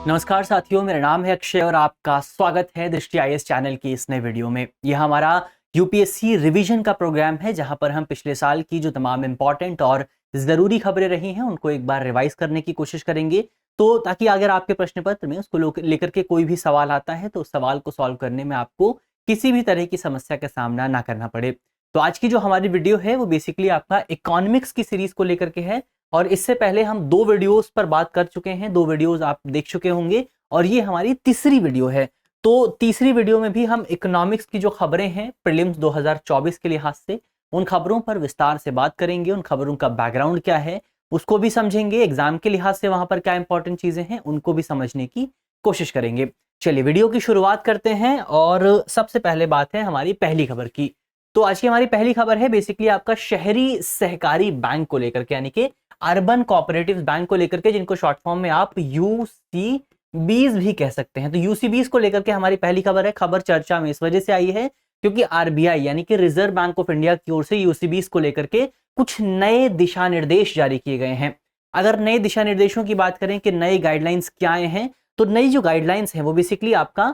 नमस्कार साथियों, मेरा नाम है अक्षय और आपका स्वागत है दृष्टि आईएएस चैनल की इस नए वीडियो में। यह हमारा यूपीएससी रिवीजन का प्रोग्राम है जहां पर हम पिछले साल की जो तमाम इंपॉर्टेंट और ज़रूरी खबरें रही हैं उनको एक बार रिवाइज करने की कोशिश करेंगे, तो ताकि अगर आपके प्रश्न पत्र में उसको लेकर के कोई भी सवाल आता है तो उस सवाल को सॉल्व करने में आपको किसी भी तरह की समस्या का सामना ना करना पड़े। तो आज की जो हमारी वीडियो है वो बेसिकली आपका इकोनॉमिक्स की सीरीज को लेकर के है और इससे पहले हम 2 वीडियोस पर बात कर चुके हैं, 2 वीडियोस आप देख चुके होंगे और ये हमारी तीसरी वीडियो है। तो तीसरी वीडियो में भी हम इकोनॉमिक्स की जो खबरें हैं प्रीलिम्स 2024 के लिहाज से उन खबरों पर विस्तार से बात करेंगे, उन खबरों का बैकग्राउंड क्या है उसको भी समझेंगे, एग्जाम के लिहाज से वहां पर क्या इंपॉर्टेंट चीजें हैं उनको भी समझने की कोशिश करेंगे। चलिए वीडियो की शुरुआत करते हैं और सबसे पहले बात है हमारी पहली खबर की। तो आज की हमारी पहली खबर है बेसिकली आपका शहरी सहकारी बैंक को लेकर के, यानी कि अर्बन कोऑपरेटिव बैंक को लेकर के, जिनको शॉर्ट फॉर्म में आप यूसीबीज भी कह सकते हैं। तो यूसीबीज को लेकर के हमारी पहली खबर है। खबर चर्चा में इस वजह से आई है क्योंकि आरबीआई यानी कि रिजर्व बैंक ऑफ इंडिया की ओर से यूसीबीज को लेकर के कुछ नए दिशा निर्देश जारी किए गए हैं। अगर नए दिशा निर्देशों की बात करें कि नए गाइडलाइंस क्या आए हैं, तो नई जो गाइडलाइंस हैं वो बेसिकली आपका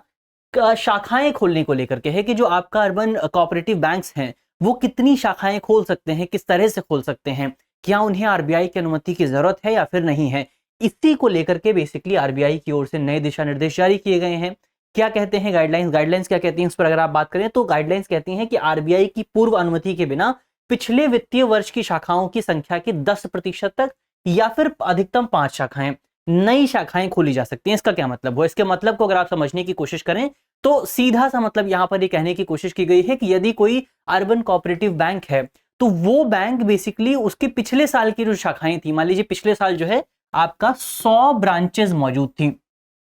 शाखाएं खोलने को लेकर के है कि जो आपका अर्बन कोऑपरेटिव बैंक्स हैं वो कितनी शाखाएं खोल सकते हैं, किस तरह से खोल सकते हैं, क्या उन्हें आरबीआई की अनुमति की जरूरत है या फिर नहीं है। इसी को लेकर के बेसिकली आरबीआई की ओर से नए दिशा निर्देश जारी किए गए हैं। क्या कहते हैं गाइडलाइंस क्या कहती हैं उस पर अगर आप बात करें तो गाइडलाइंस कहती हैं कि आरबीआई की पूर्व अनुमति के बिना पिछले वित्तीय वर्ष की शाखाओं की संख्या के 10% तक या फिर अधिकतम 5 शाखाएं नई शाखाएं खोली जा सकती हैं। इसका क्या मतलब हुआ? इसके मतलब को अगर आप समझने की कोशिश करें तो सीधा सा मतलब यहां पर ये कहने की कोशिश की गई है कि यदि कोई अर्बन कोऑपरेटिव बैंक है तो वो बैंक बेसिकली उसके पिछले साल की जो शाखाएं थी, मान लीजिए पिछले साल जो है आपका 100 ब्रांचेस मौजूद थी।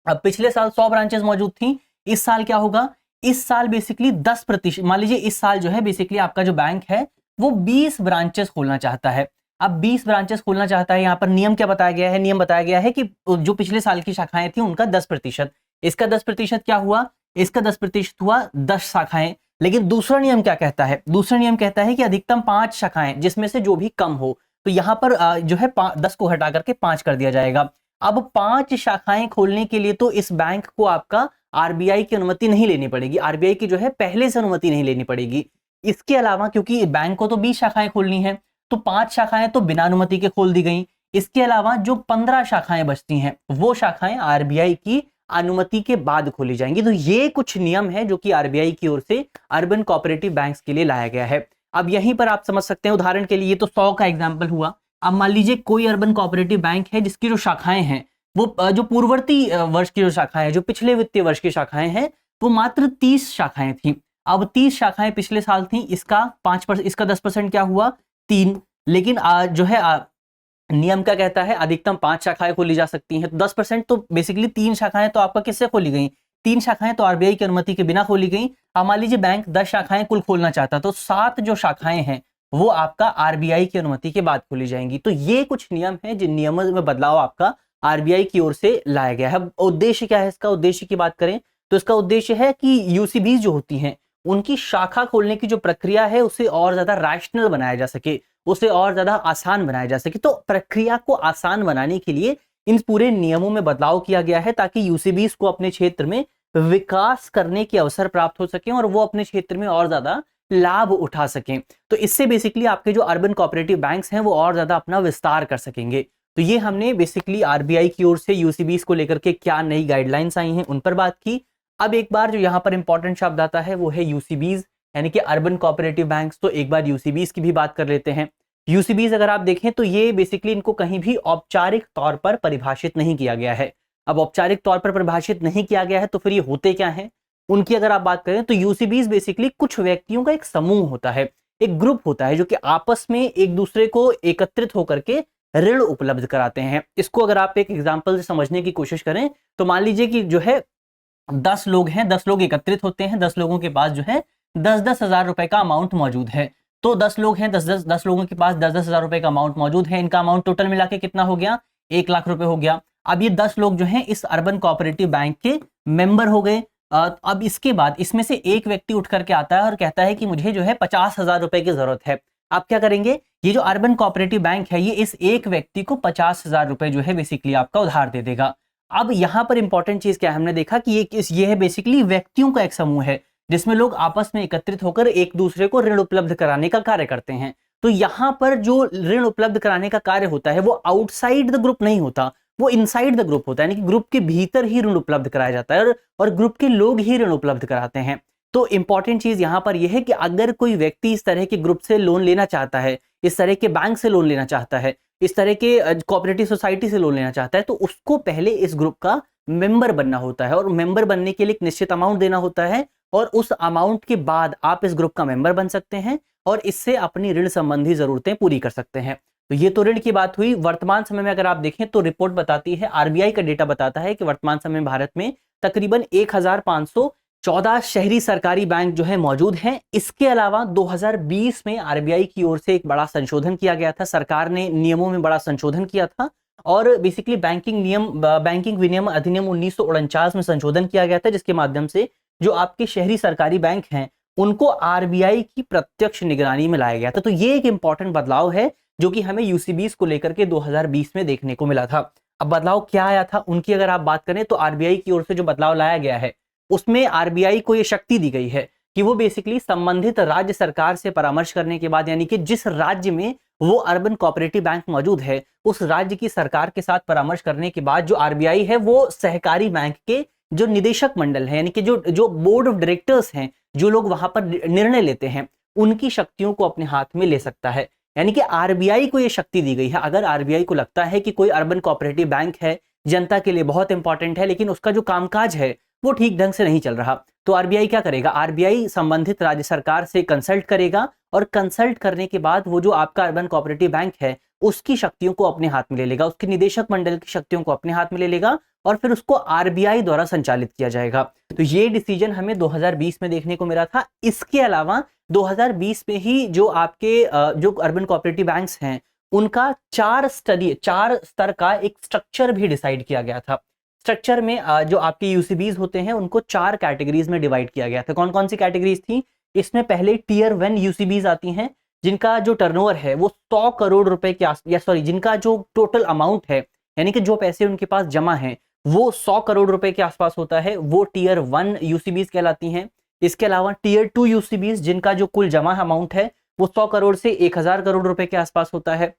अब पिछले साल 100 ब्रांचेस मौजूद थी, इस साल क्या होगा? इस साल बेसिकली 10%, मान लीजिए इस साल जो है बेसिकली आपका जो बैंक है वो 20 ब्रांचेस खोलना चाहता है। अब 20 ब्रांचेस खोलना चाहता है, यहाँ पर नियम क्या बताया गया है? नियम बताया गया है कि जो पिछले साल की शाखाएं थी उनका 10%, इसका 10% क्या हुआ? इसका 10% हुआ 10 शाखाएं। लेकिन दूसरा नियम क्या कहता है? दूसरा नियम कहता है कि अधिकतम 5 शाखाएं जिसमें से जो भी कम हो, तो यहां पर जो है 10 को हटा करके 5 कर दिया जाएगा। अब 5 शाखाएं खोलने के लिए तो इस बैंक को आपका आरबीआई की अनुमति नहीं लेनी पड़ेगी, आरबीआई की जो है पहले से अनुमति नहीं लेनी पड़ेगी। इसके अलावा क्योंकि बैंक को तो 20 शाखाएं खोलनी है तो 5 शाखाएं तो बिना अनुमति के खोल दी गई। इसके अलावा जो 15 शाखाएं बचती हैं वो शाखाएं आरबीआई की अनुमति के बाद खोली जाएंगी। तो ये कुछ नियम है जो कि आरबीआई की ओर से अर्बन कोऑपरेटिव बैंक्स के लिए लाया गया है। अब यहीं पर आप समझ सकते हैं, उदाहरण के लिए ये तो 100 का एग्जांपल हुआ। अब मान लीजिए कोई अर्बन कोऑपरेटिव बैंक है जिसकी जो शाखाएं हैं वो जो पूर्ववर्ती वर्ष की जो शाखाएं हैं, जो पिछले वित्तीय वर्ष की शाखाएं हैं, वो मात्र 30 शाखाएं थी। अब 30 शाखाएं पिछले साल थी, इसका 5%, इसका 10% क्या हुआ? 3। लेकिन जो है नियम क्या कहता है? अधिकतम 5 शाखाएं खोली जा सकती हैं। तो 10% तो बेसिकली 3 शाखाएं तो आपका किससे खोली गई? 3 शाखाएं तो आरबीआई की अनुमति के बिना खोली गई। अब मान लीजिए बैंक 10 शाखाएं कुल खोलना चाहता, तो 7 जो शाखाएं हैं वो आपका आरबीआई की अनुमति के बाद खोली जाएंगी। तो ये कुछ नियम है जिन नियमों में बदलाव आपका आरबीआई की ओर से लाया गया है। उद्देश्य क्या है इसका? उद्देश्य की बात करें तो इसका उद्देश्य है कि यूसीबी जो होती हैं उनकी शाखा खोलने की जो प्रक्रिया है उसे और ज्यादा रैशनल बनाया जा सके, उसे और ज्यादा आसान बनाया जा सके। तो प्रक्रिया को आसान बनाने के लिए इन पूरे नियमों में बदलाव किया गया है ताकि यूसीबीज को अपने क्षेत्र में विकास करने की अवसर प्राप्त हो सके और वो अपने क्षेत्र में और ज्यादा लाभ उठा सकें। तो इससे बेसिकली आपके जो अर्बन कोऑपरेटिव बैंक्स हैं वो और ज्यादा अपना विस्तार कर सकेंगे। तो ये हमने बेसिकली आरबीआई की ओर से यूसीबीज को लेकर के क्या नई गाइडलाइंस आई हैं उन पर बात की। अब एक बार जो यहाँ पर इंपॉर्टेंट शब्द आता है वो है यूसीबीज, यानी कि अर्बन कोऑपरेटिव बैंक्स। तो एक बार यूसीबीज की भी बात कर लेते हैं। यूसीबीज अगर आप देखें तो ये बेसिकली इनको कहीं भी औपचारिक तौर पर परिभाषित नहीं किया गया है। अब औपचारिक तौर पर परिभाषित नहीं किया गया है तो फिर ये होते क्या हैं उनकी अगर आप बात करें तो यूसीबीज बेसिकली कुछ व्यक्तियों का एक समूह होता है, एक ग्रुप होता है जो कि आपस में एक दूसरे को एकत्रित होकर के ऋण उपलब्ध कराते हैं। इसको अगर आप एक एग्जाम्पल से समझने की कोशिश करें तो मान लीजिए कि जो है 10 लोग हैं, 10 लोग एकत्रित होते हैं, 10 लोगों के पास जो है 10-10 हजार रुपए का अमाउंट मौजूद है। तो 10 लोग हैं, 10 लोगों के पास 10-10 हजार रुपए का अमाउंट मौजूद है। इनका अमाउंट टोटल मिला के कितना हो गया? 1 लाख रुपए हो गया। अब ये 10 लोग जो हैं इस अर्बन कोऑपरेटिव बैंक के मेंबर हो गए। अब इसके बाद इसमें से एक व्यक्ति उठ करके आता है और कहता है कि मुझे जो है 50,000 रुपए की जरूरत है। आप क्या करेंगे? ये जो अर्बन कोऑपरेटिव बैंक है ये इस एक व्यक्ति को 50,000 रुपए जो है बेसिकली आपका उधार दे देगा। अब यहाँ पर इंपॉर्टेंट चीज क्या है, हमने देखा कि ये है बेसिकली व्यक्तियों का एक समूह है जिसमें लोग आपस में एकत्रित होकर एक दूसरे को ऋण उपलब्ध कराने का कार्य करते हैं। तो यहाँ पर जो ऋण उपलब्ध कराने का कार्य होता है वो आउटसाइड द ग्रुप नहीं होता, वो इनसाइड द ग्रुप होता है, यानी कि ग्रुप के भीतर ही ऋण उपलब्ध कराया जाता है और ग्रुप के लोग ही ऋण उपलब्ध कराते हैं। तो इंपॉर्टेंट चीज यहां पर यह है कि अगर कोई व्यक्ति इस तरह के ग्रुप से लोन लेना चाहता है, इस तरह के बैंक से लोन लेना चाहता है, इस तरह के कोऑपरेटिव सोसाइटी से लोन लेना चाहता है, तो उसको पहले इस ग्रुप का मेंबर बनना होता है और मेंबर बनने के लिए एक निश्चित अमाउंट देना होता है और उस अमाउंट के बाद आप इस ग्रुप का मेंबर बन सकते हैं और इससे अपनी ऋण संबंधी जरूरतें पूरी कर सकते हैं। तो ये तो ऋण की बात हुई। वर्तमान समय में अगर आप देखें तो रिपोर्ट बताती है, आरबीआई का डेटा बताता है कि वर्तमान समय में भारत में तकरीबन 1514 शहरी सरकारी बैंक जो है मौजूद हैं। इसके अलावा 2020 में आरबीआई की ओर से एक बड़ा संशोधन किया गया था, सरकार ने नियमों में बड़ा संशोधन किया था और बेसिकली बैंकिंग विनियम अधिनियम 1949 में संशोधन किया गया था, जिसके माध्यम से जो आपके शहरी सरकारी बैंक हैं उनको आरबीआई की प्रत्यक्ष निगरानी में लाया गया था। तो ये एक इंपॉर्टेंट बदलाव है जो कि हमें यूसीबीज को लेकर के 2020 में देखने को मिला था। अब बदलाव क्या आया था उनकी अगर आप बात करें तो आरबीआई की ओर से जो बदलाव लाया गया है उसमें आरबीआई को यह शक्ति दी गई है कि वो बेसिकली संबंधित राज्य सरकार से परामर्श करने के बाद, यानी कि जिस राज्य में वो अर्बन कोऑपरेटिव बैंक मौजूद है उस राज्य की सरकार के साथ परामर्श करने के बाद जो आरबीआई है वो सहकारी बैंक के जो निदेशक मंडल है, यानी कि जो बोर्ड ऑफ डायरेक्टर्स हैं, जो लोग वहां पर निर्णय लेते हैं, उनकी शक्तियों को अपने हाथ में ले सकता है। यानी कि आरबीआई को यह शक्ति दी गई है। अगर आरबीआई को लगता है कि कोई अर्बन कोऑपरेटिव बैंक है, जनता के लिए बहुत इंपॉर्टेंट है, लेकिन उसका जो कामकाज है वो ठीक ढंग से नहीं चल रहा, तो आरबीआई क्या करेगा, आरबीआई संबंधित राज्य सरकार से कंसल्ट करेगा और कंसल्ट करने के बाद वो जो आपका अर्बन कोऑपरेटिव बैंक है उसकी शक्तियों को अपने हाथ में ले लेगा, उसके निदेशक मंडल की शक्तियों को अपने हाथ में ले लेगा और फिर उसको आरबीआई द्वारा संचालित किया जाएगा। तो ये डिसीजन हमें 2020 में देखने को मिला था। इसके अलावा 2020 में ही जो आपके जो अर्बन कोऑपरेटिव बैंक्स हैं उनका 4 स्तर का एक स्ट्रक्चर भी डिसाइड किया गया था। स्ट्रक्चर में जो आपके यूसीबीज होते हैं उनको 4 कैटेगरीज में डिवाइड किया गया था। कौन कौन सी कैटेगरीज थी? इसमें पहले टियर 1 यूसीबीज आती हैं जिनका जो टर्नओवर है वो 100 करोड़ रुपए के जिनका जो टोटल अमाउंट है, यानी कि जो पैसे उनके पास जमा है वो 100 करोड़ रुपए के आसपास होता है, वो टियर 1 यूसीबीज कहलाती हैं। इसके अलावा टियर 2 यूसीबीज जिनका जो कुल जमा अमाउंट है वो 100 करोड़ से 1000 करोड़ रुपए के आसपास होता है,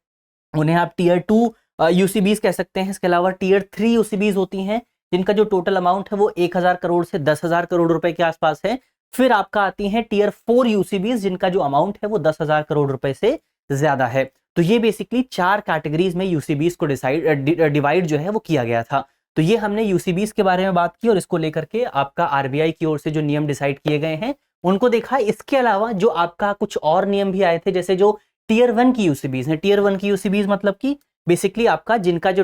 उन्हें आप टियर 2 यूसीबीज कह सकते हैं। इसके अलावा टियर 3 यूसीबीज होती हैं जिनका जो टोटल अमाउंट है वो 1000 करोड़ से 10,000 करोड़ रुपए के आसपास है। फिर आपका आती है टियर 4 यूसीबीज जिनका जो अमाउंट है वो 10,000 करोड़ रुपए से ज्यादा है। तो ये बेसिकली 4 कैटेगरीज में यूसीबीज को डिवाइड जो है वो किया गया था। तो ये हमने यूसीबीज के बारे में बात की और इसको लेकर के आपका आरबीआई की ओर से जो नियम डिसाइड किए गए हैं उनको देखा। इसके अलावा जो आपका कुछ और नियम भी आए थे, जैसे जो टियर 1 की यूसीबीज है, टियर 1 की यूसीबीज मतलब कि बेसिकली आपका जिनका जो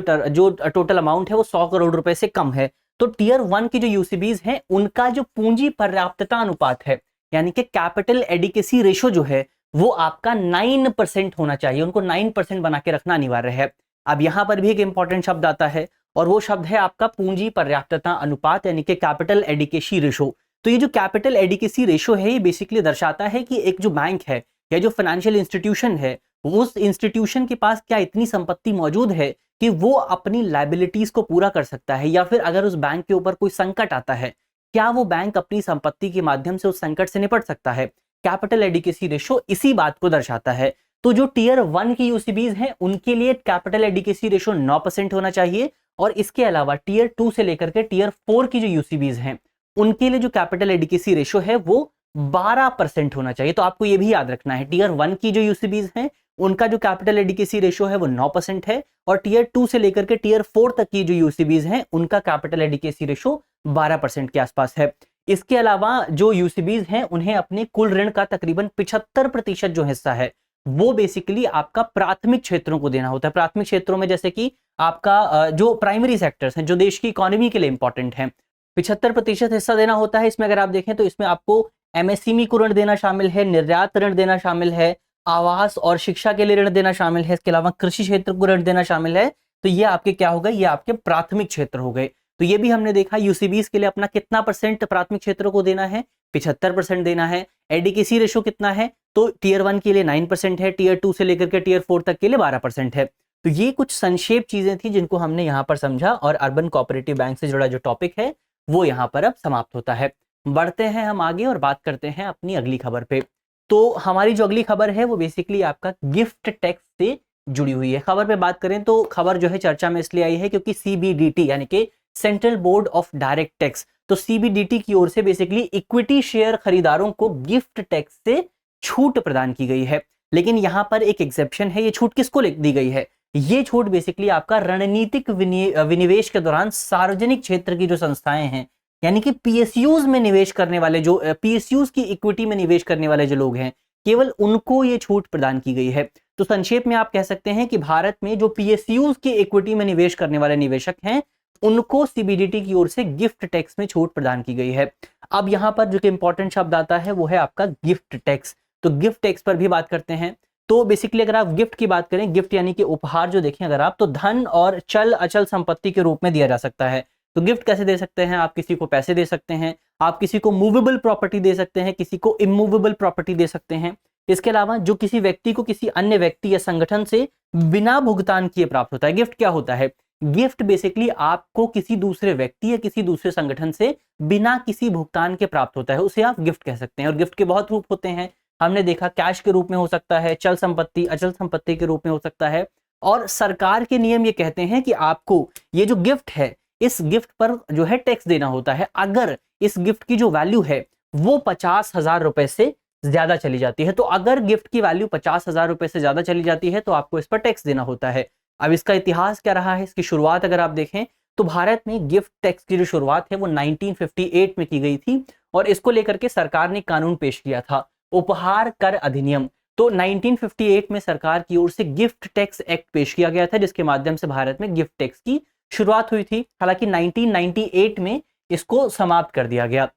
टोटल अमाउंट है वो 100 करोड़ रुपए से कम है, तो टियर 1 की जो यूसीबीज हैं उनका जो पूंजी पर्याप्तता अनुपात है, यानी कि कैपिटल एडिकेसी रेशो जो है वो आपका 9% होना चाहिए, उनको 9% बना के रखना अनिवार्य है। अब यहां पर भी एक इंपॉर्टेंट शब्द आता है और वो शब्द है आपका पूंजी पर्याप्तता अनुपात, यानी कि कैपिटल एडिकेसी रेशो। तो ये जो कैपिटल एडिकेसी रेशो है ये बेसिकली दर्शाता है कि एक जो बैंक है या जो फाइनेंशियल इंस्टीट्यूशन है उस इंस्टीट्यूशन के पास क्या इतनी संपत्ति मौजूद है कि वो अपनी लायबिलिटीज को पूरा कर सकता है, या फिर अगर उस बैंक के ऊपर कोई संकट आता है क्या वो बैंक अपनी संपत्ति के माध्यम से उस संकट से निपट सकता है। कैपिटल एडिकेसी रेशो इसी बात को दर्शाता है। तो जो टियर 1 की यूसीबीज हैं उनके लिए कैपिटल एडिकेसी रेशो 9% होना चाहिए और इसके अलावा टियर 2 से लेकर के टियर 4 की जो यूसीबीज हैं उनके लिए जो कैपिटल एडिकेसी रेशो है वो 12% होना चाहिए। तो आपको ये भी याद रखना है, टियर 1 की जो यूसीबीज हैं उनका जो कैपिटल एडिकेसी रेशो है वो 9% है और टियर 2 से लेकर के टियर 4 तक की जो यूसीबीज हैं उनका कैपिटल एडिकेसी रेशो 12% के आसपास है। इसके अलावा जो यूसीबीज हैं उन्हें अपने कुल ऋण का तकरीबन 75% जो हिस्सा है वो बेसिकली आपका प्राथमिक क्षेत्रों को देना होता है। प्राथमिक क्षेत्रों में जैसे कि आपका जो प्राइमरी सेक्टर्स हैं जो देश की इकोनॉमी के लिए इंपॉर्टेंट हैं, 75% हिस्सा देना होता है। इसमें अगर आप देखें तो इसमें आपको एमएसएमई को ऋण देना शामिल है, निर्यात ऋण देना शामिल है, आवास और शिक्षा के लिए ऋण देना शामिल है, इसके अलावा कृषि क्षेत्र को ऋण देना शामिल है। तो ये आपके क्या हो गए, ये आपके प्राथमिक क्षेत्र हो गए। तो ये भी हमने देखा यूसीबीज के लिए अपना कितना परसेंट प्राथमिक क्षेत्र को देना है, 75% देना है। एडिकेसी रेशो कितना है, तो टियर 1 के लिए 9% है, टियर 2 से लेकर के टियर 4 तक के लिए 12% है। तो ये कुछ संक्षेप चीजें थी जिनको हमने यहाँ पर समझा, और अर्बन कोऑपरेटिव बैंक से जुड़ा जो टॉपिक है वो यहाँ पर अब समाप्त होता है। बढ़ते हैं हम आगे और बात करते हैं अपनी अगली खबर पे। तो हमारी जो अगली खबर है वो बेसिकली आपका गिफ्ट टैक्स से जुड़ी हुई है। खबर पे बात करें तो खबर जो है चर्चा में इसलिए आई है क्योंकि सीबीडीटी यानी कि central board of direct tax, तो सीबीडीटी की ओर से बेसिकली इक्विटी शेयर खरीदारों को गिफ्ट टैक्स से छूट प्रदान की गई है। लेकिन यहां पर एक एक्सेप्शन है। ये छूट किसको दी गई है? ये छूट बेसिकली आपका रणनीतिक विनिवेश के दौरान सार्वजनिक क्षेत्र की जो संस्थाएं हैं, यानी कि पीएसयूज में निवेश करने वाले, जो पीएसयूज की इक्विटी में निवेश करने वाले जो लोग हैं, केवल उनको ये छूट प्रदान की गई है। तो संक्षेप में आप कह सकते हैं कि भारत में जो पीएसयूज की इक्विटी में निवेश करने वाले निवेशक हैं, उनको सीबीडीटी की ओर से गिफ्ट टैक्स में छूट प्रदान की गई है। अब यहां पर जो कि इंपॉर्टेंट शब्द आता है वो है आपका गिफ्ट टैक्स। तो गिफ्ट टैक्स पर भी बात करते हैं। तो बेसिकली अगर आप गिफ्ट की बात करें, गिफ्ट यानी कि उपहार जो देखें अगर आप, तो धन और चल अचल संपत्ति के रूप में दिया जा सकता है। तो गिफ्ट कैसे दे सकते हैं? आप किसी को पैसे दे सकते हैं, आप किसी को मूवेबल प्रॉपर्टी दे सकते हैं, किसी को इमूवेबल प्रॉपर्टी दे सकते हैं। इसके अलावा जो किसी व्यक्ति को किसी अन्य व्यक्ति या संगठन से बिना भुगतान किए प्राप्त होता है। गिफ्ट क्या होता है? गिफ्ट बेसिकली आपको किसी दूसरे व्यक्ति या किसी दूसरे संगठन से बिना किसी भुगतान के प्राप्त होता है, उसे आप गिफ्ट कह सकते हैं। और गिफ्ट के बहुत रूप होते हैं, हमने देखा कैश के रूप में हो सकता है, चल संपत्ति अचल संपत्ति के रूप में हो सकता है। और सरकार के नियम ये कहते हैं कि आपको ये जो गिफ्ट है, इस गिफ्ट पर जो है टैक्स देना होता है अगर इस गिफ्ट की जो वैल्यू है वो 50,000 रुपए से ज्यादा चली जाती है। तो अगर गिफ्ट की वैल्यू 50,000 रुपए से ज्यादा चली जाती है तो आपको इस पर टैक्स देना होता है। अब इसका इतिहास क्या रहा है, इसकी शुरुआत अगर आप देखें तो भारत में गिफ्ट टैक्स की जो शुरुआत है वो 1958 में की गई थी, और इसको लेकर के सरकार ने कानून पेश किया था, उपहार कर अधिनियम। तो 1958 में सरकार की ओर से गिफ्ट टैक्स एक्ट पेश किया गया था, जिसके माध्यम से भारत में गिफ्ट टैक्स की शुरुआत हुई थी। हालांकि 1998 में इसको समाप्त कर दिया गया,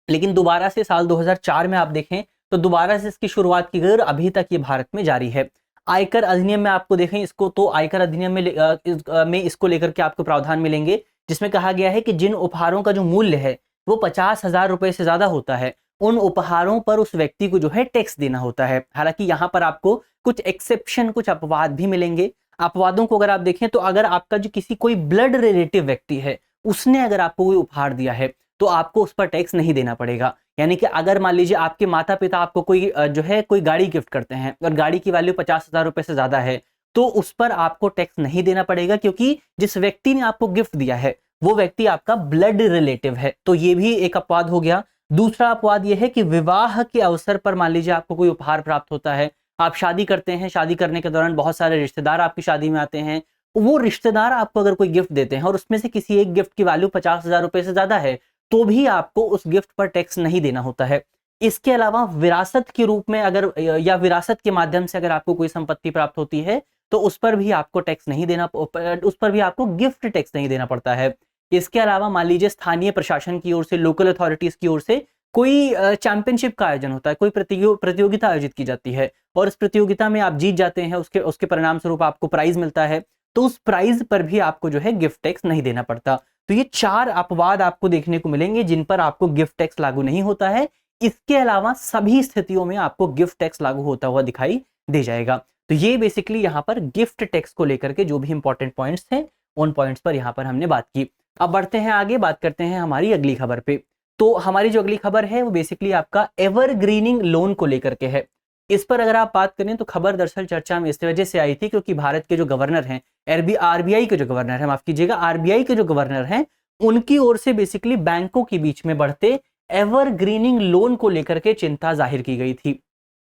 लेकिन दोबारा से साल 2004 में आप देखें तो दोबारा से इसकी शुरुआत की गई और अभी तक ये भारत में जारी है। आयकर अधिनियम में आपको देखें इसको, तो आयकर अधिनियम में इसको लेकर के आपको प्रावधान मिलेंगे, जिसमें कहा गया है कि जिन उपहारों का जो मूल्य है वो 50,000 रुपए से ज्यादा होता है, उन उपहारों पर उस व्यक्ति को जो है टैक्स देना होता है। हालांकि यहाँ पर आपको कुछ एक्सेप्शन, कुछ अपवाद भी मिलेंगे। अपवादों को अगर आप देखें तो अगर आपका जो किसी कोई ब्लड रिलेटिव व्यक्ति है, उसने अगर आपको कोई उपहार दिया है तो आपको उस पर टैक्स नहीं देना पड़ेगा। यानी कि अगर मान लीजिए आपके माता पिता आपको कोई जो है कोई गाड़ी गिफ्ट करते हैं और गाड़ी की वैल्यू 50,000 रुपए से ज्यादा है, तो उस पर आपको टैक्स नहीं देना पड़ेगा, क्योंकि जिस व्यक्ति ने आपको गिफ्ट दिया है वो व्यक्ति आपका ब्लड रिलेटिव है। तो ये भी एक अपवाद हो गया। दूसरा अपवाद यह है कि विवाह के अवसर पर मान लीजिए आपको कोई उपहार प्राप्त होता है, आप शादी करते हैं, शादी करने के दौरान बहुत सारे रिश्तेदार आपकी शादी में आते हैं, वो रिश्तेदार आपको अगर कोई गिफ्ट देते हैं और उसमें से किसी एक गिफ्ट की वैल्यू 50,000 रुपए से ज्यादा है, तो भी आपको उस गिफ्ट पर टैक्स नहीं देना होता है। इसके अलावा विरासत के रूप में अगर या विरासत के माध्यम से अगर आपको कोई संपत्ति प्राप्त होती है तो उस पर भी आपको टैक्स नहीं देना, उस पर भी आपको गिफ्ट टैक्स नहीं देना पड़ता है। इसके अलावा मान लीजिए स्थानीय प्रशासन की ओर से, लोकल अथॉरिटीज की ओर से कोई चैंपियनशिप का आयोजन होता है, कोई प्रतियोगिता आयोजित की जाती है और इस प्रतियोगिता में आप जीत जाते हैं, उसके उसके परिणाम स्वरूप आपको प्राइज मिलता है, तो उस प्राइज पर भी आपको जो है गिफ्ट टैक्स नहीं देना पड़ता। तो ये 4 अपवाद आपको देखने को मिलेंगे जिन पर आपको गिफ्ट टैक्स लागू नहीं होता है। इसके अलावा सभी स्थितियों में आपको गिफ्ट टैक्स लागू होता हुआ दिखाई दे जाएगा। तो ये बेसिकली यहाँ पर गिफ्ट टैक्स को लेकर के जो भी इंपॉर्टेंट पॉइंट्स थे, उन पॉइंट्स पर यहाँ पर हमने बात की। अब बढ़ते हैं आगे, बात करते हैं हमारी अगली खबर पे। तो हमारी जो अगली खबर है वो बेसिकली आपका एवरग्रीनिंग लोन को लेकर के है। इस पर अगर आप बात करें तो खबर दरअसल चर्चा में इस वजह से आई थी क्योंकि भारत के जो गवर्नर हैं, आरबीआई के जो गवर्नर हैं, माफ कीजिएगा, आरबीआई के जो गवर्नर हैं, उनकी ओर से बेसिकली बैंकों के बीच में बढ़ते एवरग्रीनिंग लोन को लेकर के चिंता जाहिर की गई थी,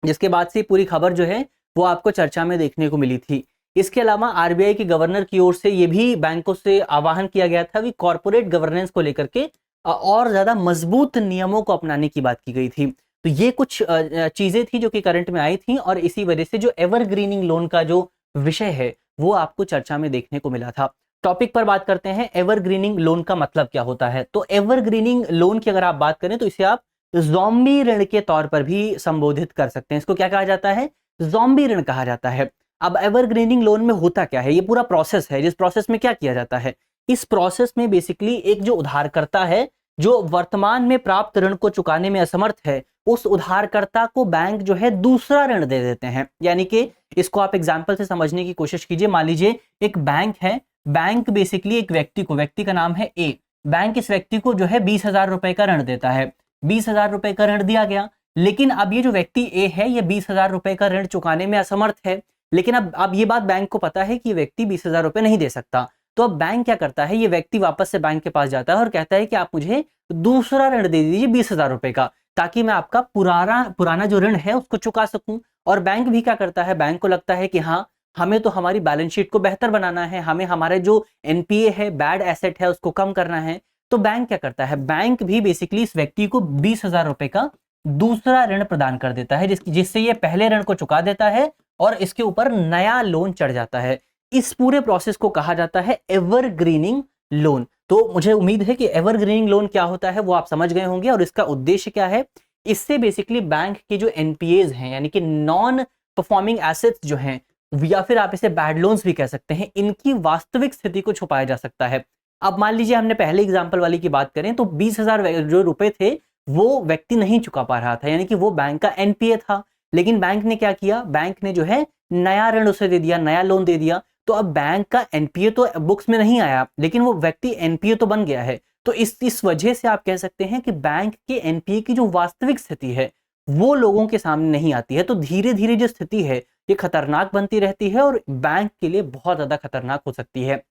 जिसके बाद से पूरी खबर जो है वो आपको चर्चा में देखने को मिली थी। इसके अलावा आरबीआई के गवर्नर की ओर से ये भी बैंकों से आह्वान किया गया था कि कॉर्पोरेट गवर्नेंस को लेकर के और ज्यादा मजबूत नियमों को अपनाने की बात की गई थी। तो ये कुछ चीजें थी जो कि करंट में आई थी और इसी वजह से जो एवरग्रीनिंग लोन का जो विषय है वो आपको चर्चा में देखने को मिला था। टॉपिक पर बात करते हैं, एवरग्रीनिंग लोन का मतलब क्या होता है। तो एवरग्रीनिंग लोन की अगर आप बात करें तो इसे आप ज़ॉम्बी ऋण के तौर पर भी संबोधित कर सकते हैं। इसको क्या कहा जाता है? ज़ॉम्बी ऋण कहा जाता है। अब एवरग्रीनिंग लोन में होता क्या है, ये पूरा प्रोसेस है, जिस प्रोसेस में क्या किया जाता है, इस प्रोसेस में बेसिकली एक जो उधारकर्ता है जो वर्तमान में प्राप्त ऋण को चुकाने में असमर्थ है, उस उधारकर्ता को बैंक जो है दूसरा ऋण दे देते हैं। यानी कि इसको आप एग्जाम्पल से समझने की कोशिश कीजिए। मान लीजिए एक बैंक है, बैंक बेसिकली एक व्यक्ति का नाम है ए, बैंक इस व्यक्ति को जो है 20,000 रुपए का ऋण देता है। 20,000 रुपए का ऋण दिया गया, लेकिन अब ये जो व्यक्ति ए है ये 20,000 रुपए का ऋण चुकाने में असमर्थ है। लेकिन अब ये बात बैंक को पता है कि ये व्यक्ति 20,000 रुपए नहीं दे सकता। तो अब बैंक क्या करता है, ये व्यक्ति वापस से बैंक के पास जाता है और कहता है कि आप मुझे दूसरा ऋण दे दीजिए 20,000 रुपए का, ताकि मैं आपका पुराना जो ऋण है उसको चुका सकूं। और बैंक भी क्या करता है, बैंक को लगता है कि हाँ, हमें तो हमारी बैलेंस शीट को बेहतर बनाना है, हमें हमारे जो एनपीए है, बैड एसेट है, उसको कम करना है। तो बैंक क्या करता है, बैंक भी बेसिकली इस व्यक्ति को 20,000 रुपए का दूसरा ऋण प्रदान कर देता है, जिससे ये पहले ऋण को चुका देता है और इसके ऊपर नया लोन चढ़ जाता है। इस पूरे प्रोसेस को कहा जाता है एवरग्रीनिंग लोन। तो मुझे उम्मीद है कि एवरग्रीनिंग लोन क्या होता है वो आप समझ गए होंगे और इसका उद्देश्य क्या है। इससे बेसिकली बैंक के जो एनपीएज हैं, यानी कि नॉन परफॉर्मिंग एसेट्स जो हैं, या फिर आप इसे बैड लोन्स भी कह सकते हैं, इनकी वास्तविक स्थिति को छुपाया जा सकता है। अब मान लीजिए हमने पहले एग्जाम्पल वाली की बात करें तो 20,000 जो रुपए थे वो व्यक्ति नहीं चुका पा रहा था, यानी कि वो बैंक का एनपीए था। लेकिन बैंक ने क्या किया, बैंक ने जो है नया ऋण उसे दे दिया, नया लोन दे दिया। तो अब बैंक का एनपीए तो बुक्स में नहीं आया, लेकिन वो व्यक्ति एनपीए तो बन गया है। तो इस वजह से आप कह सकते हैं कि बैंक के एनपीए की जो वास्तविक स्थिति है वो लोगों के सामने नहीं आती है। तो धीरे धीरे जो स्थिति है ये खतरनाक बनती रहती है और बैंक के लिए बहुत ज्यादा खतरनाक हो सकती है।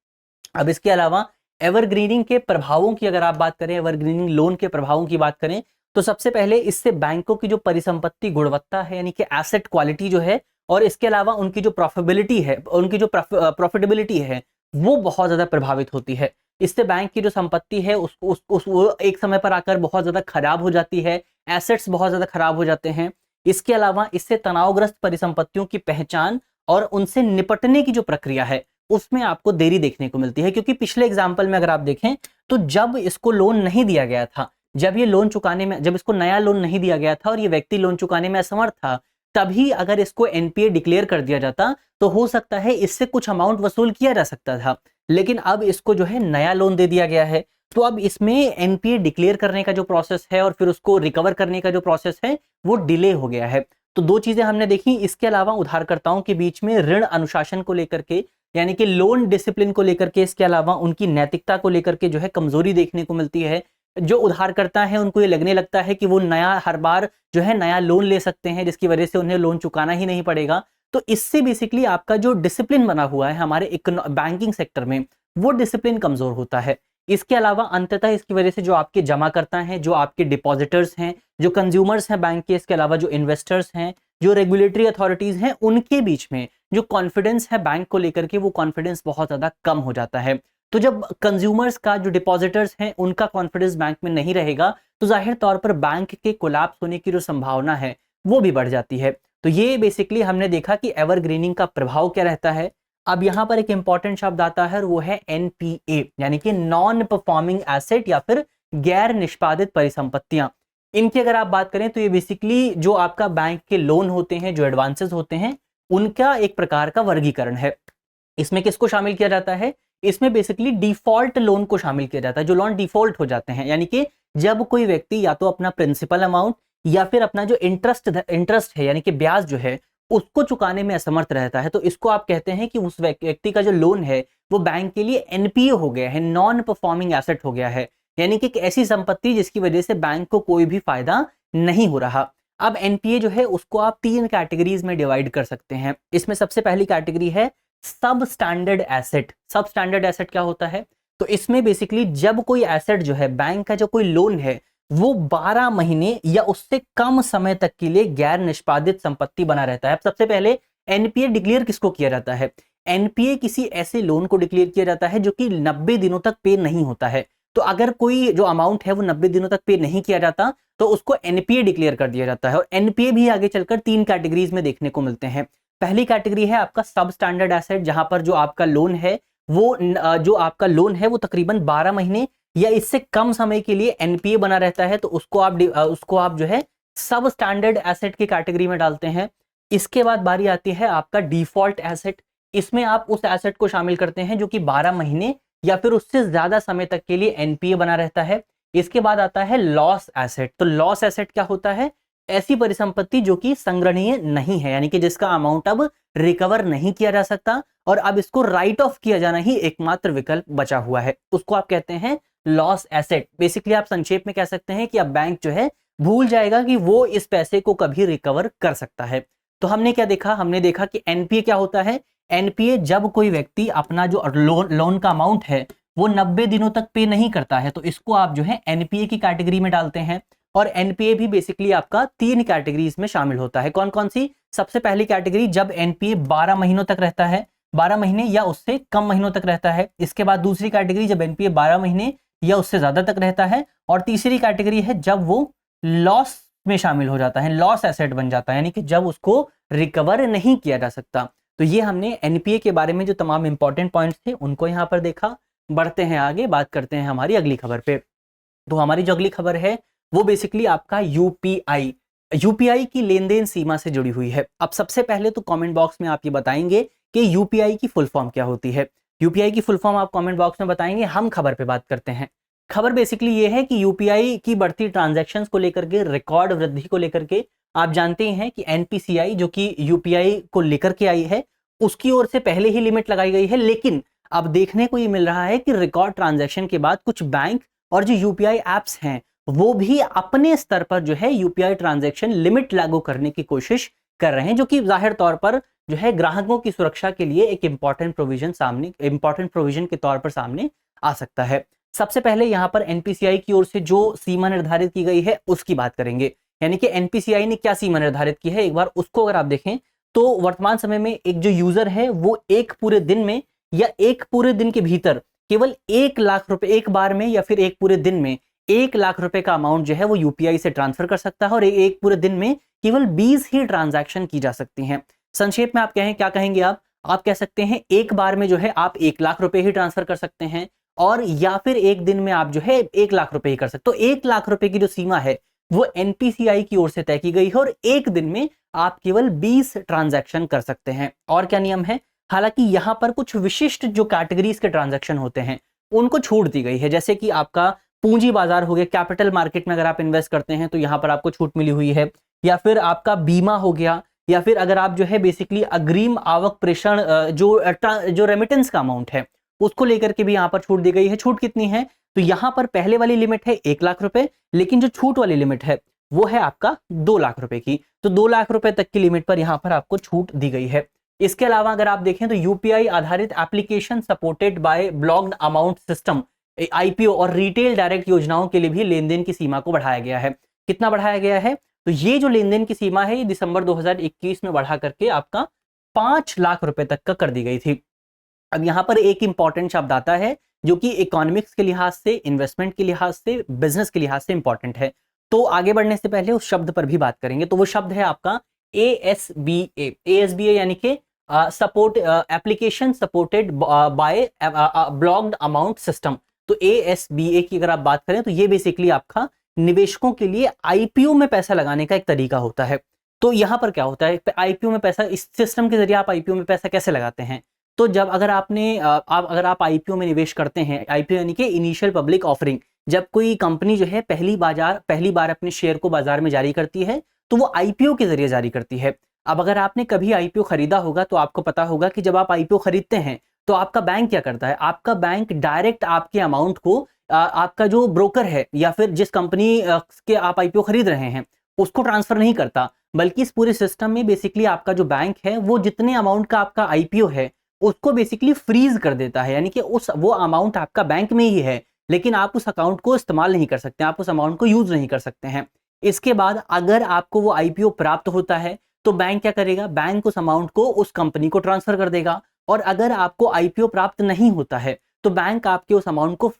अब इसके अलावा एवरग्रीनिंग के प्रभावों की अगर आप बात करें, एवरग्रीनिंग लोन के प्रभावों की बात करें, तो सबसे पहले इससे बैंकों की जो परिसंपत्ति गुणवत्ता है, यानी कि एसेट क्वालिटी जो है, और इसके अलावा उनकी जो प्रॉफिटेबिलिटी है, उनकी जो प्रॉफिटेबिलिटी है वो बहुत ज्यादा प्रभावित होती है। इससे बैंक की जो संपत्ति है वो एक समय पर आकर बहुत ज्यादा खराब हो जाती है, एसेट्स बहुत ज्यादा खराब हो जाते हैं। इसके अलावा इससे तनावग्रस्त परिसंपत्तियों की पहचान और उनसे निपटने की जो प्रक्रिया है उसमें आपको देरी देखने को मिलती है। क्योंकि पिछले एग्जाम्पल में अगर आप देखें तो जब इसको लोन नहीं दिया गया था, जब ये लोन चुकाने में, जब इसको नया लोन नहीं दिया गया था और ये व्यक्ति लोन चुकाने में असमर्थ था, तभी अगर इसको एनपीए डिक्लेयर कर दिया जाता तो हो सकता है इससे कुछ अमाउंट वसूल किया जा सकता था। लेकिन अब इसको जो है नया लोन दे दिया गया है, तो अब इसमें एनपीए डिक्लेयर करने का जो प्रोसेस है और फिर उसको रिकवर करने का जो प्रोसेस है वो डिले हो गया है। तो दो चीजें हमने देखी। इसके अलावा उधारकर्ताओं के बीच में ऋण अनुशासन को लेकर के, यानी कि लोन डिसिप्लिन को लेकर के, इसके अलावा उनकी नैतिकता को लेकर के जो है कमजोरी देखने को मिलती है। जो उधारकर्ता है उनको ये लगने लगता है कि वो हर बार जो है नया लोन ले सकते हैं, जिसकी वजह से उन्हें लोन चुकाना ही नहीं पड़ेगा। तो इससे बेसिकली आपका जो डिसिप्लिन बना हुआ है हमारे बैंकिंग सेक्टर में, वो डिसिप्लिन कमजोर होता है। इसके अलावा अंततः इसकी वजह से जो आपके जमाकर्ता हैं, जो आपके डिपॉजिटर्स हैं, जो कंज्यूमर्स हैं बैंक के, इसके अलावा जो इन्वेस्टर्स हैं, जो रेगुलेटरी अथॉरिटीज हैं, उनके बीच में जो कॉन्फिडेंस है बैंक को लेकर के, वो कॉन्फिडेंस बहुत ज्यादा कम हो जाता है। तो जब कंज्यूमर्स का, जो डिपॉजिटर्स हैं, उनका कॉन्फिडेंस बैंक में नहीं रहेगा तो जाहिर तौर पर बैंक के कोलैप्स होने की जो संभावना है वो भी बढ़ जाती है। तो ये बेसिकली हमने देखा कि एवरग्रीनिंग का प्रभाव क्या रहता है। अब यहां पर एक इंपॉर्टेंट शब्द आता है और वो है एनपीए, यानी कि नॉन परफॉर्मिंग एसेट या फिर गैर निष्पादित परिसंपत्तियां। इनकी अगर आप बात करें तो ये बेसिकली जो आपका बैंक के लोन होते हैं, जो एडवांसेस होते हैं, उनका एक प्रकार का वर्गीकरण है। इसमें किसको शामिल किया जाता है, इसमें बेसिकली डिफॉल्ट लोन को शामिल किया जाता है। जो लोन डिफॉल्ट हो जाते हैं, यानी कि जब कोई व्यक्ति या तो अपना प्रिंसिपल अमाउंट या फिर अपना जो इंटरेस्ट है, यानी कि ब्याज जो है, उसको चुकाने में असमर्थ रहता है, तो इसको आप कहते हैं कि उस व्यक्ति का जो लोन है वो बैंक के लिए एनपीए हो गया है, नॉन परफॉर्मिंग एसेट हो गया है, यानी कि एक ऐसी संपत्ति जिसकी वजह से बैंक को कोई भी फायदा नहीं हो रहा। अब एनपीए जो है उसको आप 3 कैटेगरीज में डिवाइड कर सकते हैं। इसमें सबसे पहली कैटेगरी है सब स्टैंडर्ड एसेट। सब स्टैंडर्ड एसेट क्या होता है, तो इसमें बेसिकली जब कोई एसेट जो है, बैंक का जो कोई लोन है, वो 12 महीने या उससे कम समय तक के लिए गैर निष्पादित संपत्ति बना रहता है। सबसे पहले एनपीए डिक्लेयर किसको किया जाता है, एनपीए किसी ऐसे लोन को डिक्लेयर किया जाता है जो कि 90 दिनों तक पे नहीं होता है। तो अगर कोई जो अमाउंट है वो 90 दिनों तक पे नहीं किया जाता तो उसको एनपीए डिक्लेयर कर दिया जाता है। और एनपीए भी आगे चलकर 3 कैटेगरीज में देखने को मिलते हैं। पहली कैटेगरी है आपका सब स्टैंडर्ड एसेट, जहां पर जो आपका लोन है वो तकरीबन 12 महीने या इससे कम समय के लिए एनपीए बना रहता है, तो उसको आप जो है सब स्टैंडर्ड एसेट की कैटेगरी में डालते हैं। इसके बाद बारी आती है आपका डिफॉल्ट एसेट। इसमें आप उस एसेट को शामिल करते हैं जो कि 12 महीने या फिर उससे ज्यादा समय तक के लिए एनपीए बना रहता है। इसके बाद आता है लॉस एसेट। तो लॉस एसेट क्या होता है? ऐसी परिसंपत्ति जो कि संग्रहणीय नहीं है, यानी कि जिसका अमाउंट अब रिकवर नहीं किया जा सकता और अब इसको राइट ऑफ किया जाना ही एकमात्र विकल्प बचा हुआ है, उसको आप कहते हैं लॉस एसेट। बेसिकली आप संक्षेप में कह सकते हैं कि अब बैंक जो है भूल जाएगा कि वो इस पैसे को कभी रिकवर कर सकता है। तो हमने क्या देखा? हमने देखा कि एनपीए क्या होता है? एनपीए जब कोई व्यक्ति अपना जो लोन का अमाउंट है वो 90 दिनों तक पे नहीं करता है, तो इसको आप जो है एनपीए की कैटेगरी में डालते हैं। और एनपीए भी बेसिकली आपका 3 कैटेगरीज में शामिल होता है। कौन कौन सी? सबसे पहली कैटेगरी जब एनपीए 12 महीनों तक रहता है, 12 महीने या उससे कम महीनों तक रहता है। इसके बाद दूसरी कैटेगरी जब एनपीए 12 महीने या उससे ज्यादा तक रहता है। और तीसरी कैटेगरी है जब वो लॉस में शामिल हो जाता है, लॉस एसेट बन जाता है, यानी कि जब उसको रिकवर नहीं किया जा सकता। तो ये हमने एनपीए के बारे में जो तमाम इंपॉर्टेंट पॉइंट्स थे उनको यहां पर देखा। बढ़ते हैं आगे, बात करते हैं हमारी अगली खबर पे। तो हमारी जो अगली खबर है वो बेसिकली आपका यूपीआई, यूपीआई की लेन देन सीमा से जुड़ी हुई है। अब सबसे पहले तो कमेंट बॉक्स में आप ये बताएंगे कि यूपीआई की फुल फॉर्म क्या होती है। यूपीआई की फुल फॉर्म आप कमेंट बॉक्स में बताएंगे, हम खबर पे बात करते हैं। खबर बेसिकली ये है कि यूपीआई की बढ़ती ट्रांजैक्शंस को लेकर के, रिकॉर्ड वृद्धि को लेकर के, आप जानते हैं कि एनपीसीआई जो कि यूपीआई को लेकर के आई है उसकी ओर से पहले ही लिमिट लगाई गई है, लेकिन अब देखने को ये मिल रहा है कि रिकॉर्ड ट्रांजैक्शन के बाद कुछ बैंक और जो यूपीआई एप्स हैं वो भी अपने स्तर पर जो है यूपीआई ट्रांजैक्शन लिमिट लागू करने की कोशिश कर रहे हैं, जो कि जाहिर तौर पर जो है ग्राहकों की सुरक्षा के लिए एक इंपॉर्टेंट प्रोविजन के तौर पर सामने आ सकता है। सबसे पहले यहां पर एनपीसीआई की ओर से जो सीमा निर्धारित की गई है उसकी बात करेंगे, यानी कि एनपीसीआई ने क्या सीमा निर्धारित की है एक बार उसको अगर आप देखें तो वर्तमान समय में एक जो यूजर है वो एक पूरे दिन में या एक पूरे दिन के भीतर केवल 1 लाख रुपए एक बार में या फिर एक पूरे दिन में 1 लाख रुपए का अमाउंट जो है वो यूपीआई से ट्रांसफर कर सकता है और एक पूरे दिन में केवल 20 ही ट्रांजैक्शन की जा सकती हैं। संक्षेप में आप कहें, क्या कहेंगे आप कह सकते हैं एक बार में जो है आप 1 लाख रुपए ही ट्रांसफर कर सकते हैं और या फिर एक दिन में आप जो है 1 लाख रुपए ही कर सकते। तो 1 लाख रुपए की जो सीमा है वो एनपीसीआई की ओर से तय की गई है और एक दिन में आप केवल 20 ट्रांजैक्शन कर सकते हैं। और क्या नियम है? हालांकि यहां पर कुछ विशिष्ट जो कैटेगरीज के ट्रांजैक्शन होते हैं उनको छूट दी गई है, जैसे कि आपका पूंजी बाजार हो गया, कैपिटल मार्केट में अगर आप इन्वेस्ट करते हैं तो यहां पर आपको छूट मिली हुई है, या फिर आपका बीमा हो गया, या फिर अगर आप जो है बेसिकली अग्रिम आवक प्रेषण जो रेमिटेंस का अमाउंट है उसको लेकर के भी यहां पर छूट दी गई है। छूट कितनी है? तो यहां पर पहले वाली लिमिट है 1 लाख रुपए, लेकिन जो छूट वाली लिमिट है वो है आपका 2 लाख रुपए की। तो 2 लाख रुपए तक की लिमिट पर यहां पर आपको छूट दी गई है। इसके अलावा अगर आप देखें तो यूपीआई आधारित application supported by blocked amount system, IPO और रिटेल डायरेक्ट योजनाओं के लिए भी लेन देन की सीमा को बढ़ाया गया है। कितना बढ़ाया गया है? तो ये जो लेन देन की सीमा है ये दिसंबर 2021 में बढ़ा करके आपका 5 लाख रुपए तक का कर दी गई थी। अब यहां पर एक इंपॉर्टेंट शब्द आता है जो कि इकोनॉमिक्स के लिहाज से, इन्वेस्टमेंट के लिहाज से, बिजनेस के लिहाज से इंपॉर्टेंट है। तो आगे बढ़ने से पहले उस शब्द पर भी बात करेंगे। तो वो शब्द है आपका एएसबीए। एएसबीए यानी कि support application supported by blocked amount system. तो एएसबीए की अगर आप बात करें तो ये बेसिकली आपका निवेशकों के लिए आईपीओ में पैसा लगाने का एक तरीका होता है। तो यहां पर क्या होता है, आईपीओ में पैसा, इस सिस्टम के जरिए आप आईपीओ में पैसा कैसे लगाते हैं? तो जब अगर अगर आप आईपीओ में निवेश करते हैं, आईपीओ यानी कि इनिशियल पब्लिक ऑफरिंग, जब कोई कंपनी जो है पहली बार अपने शेयर को बाजार में जारी करती है तो वो आईपीओ के जरिए जारी करती है। अब अगर आपने कभी आईपीओ खरीदा होगा तो आपको पता होगा कि जब आप आईपीओ खरीदते हैं तो आपका बैंक क्या करता है? आपका बैंक डायरेक्ट आपके अमाउंट को आपका जो ब्रोकर है या फिर जिस कंपनी के आप आईपीओ खरीद रहे हैं उसको ट्रांसफर नहीं करता, बल्कि इस पूरे सिस्टम में बेसिकली आपका जो बैंक है वो जितने अमाउंट का आपका आईपीओ है उसको बेसिकली फ्रीज कर देता है, यानी कि वो अमाउंट आपका बैंक में ही है लेकिन आप उस अकाउंट को इस्तेमाल नहीं कर सकते, आप उस अमाउंट को यूज नहीं कर सकते हैं। इसके बाद अगर आपको वो आईपीओ प्राप्त होता है तो बैंक क्या करेगा? बैंक उस अमाउंट को उस कंपनी को ट्रांसफर कर देगा। और अगर आपको आईपीओ प्राप्त नहीं होता है तो बैंक आपके उस अमाउंट को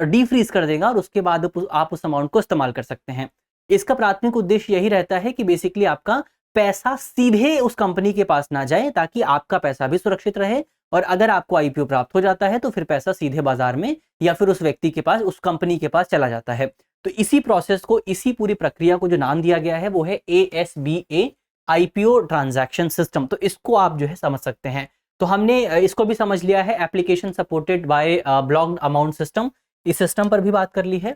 डीफ्रीज कर देगा और उसके बाद आप उस अमाउंट को इस्तेमाल कर सकते हैं। इसका प्राथमिक उद्देश्य यही रहता है कि बेसिकली आपका पैसा सीधे उस कंपनी के पास ना जाए ताकि आपका पैसा भी सुरक्षित रहे, और अगर आपको आईपीओ प्राप्त हो जाता है तो फिर पैसा सीधे बाजार में या फिर उस व्यक्ति के पास, उस कंपनी के पास चला जाता है। तो इसी प्रोसेस को, इसी पूरी प्रक्रिया को जो नाम दिया गया है वो है एएसबीए, आईपीओ ट्रांजैक्शन सिस्टम। तो इसको आप जो है समझ सकते हैं। तो हमने इसको भी समझ लिया है, application supported by blocked amount system, इस सिस्टम पर भी बात कर ली है।